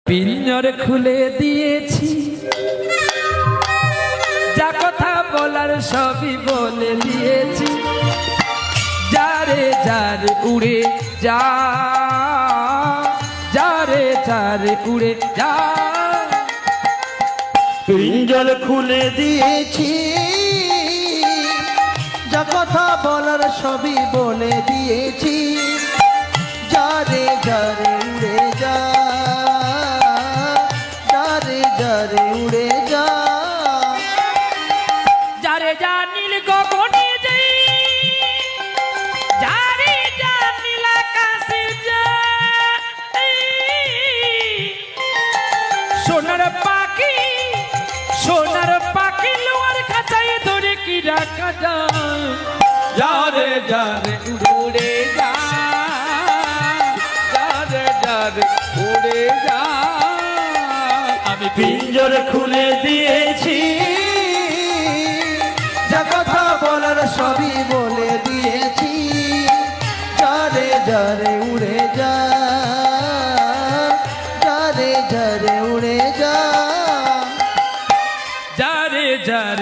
পিঞ্জর খুলে দিয়েছি, যা কথা বলার সবই বলে দিয়েছি। যারে যারে উড়ে যা, যারে যারে উড়ে যা। পিঞ্জর খুলে দিয়েছি, যা কথা বলার সবই বলে দিয়েছি। যারে যারে উড়ে যা, যারে যারে উড়ে যা। যারে যা নীল গগনে যাই, যারে যা নীল আকাশে যাই। সোনার পাখি, সোনার পাখি লোয়ার খাঁচায় ধরে কি রাখা যায়। যারে যারে উড়ে যা, যারে যারে উড়ে যা। আমি পিঞ্জর খুলে দিয়েছি, যা কথা বলার সবই বলে দিয়েছি। যারে যারে উড়ে যা, যারে যারে উড়ে যা। যারে যারে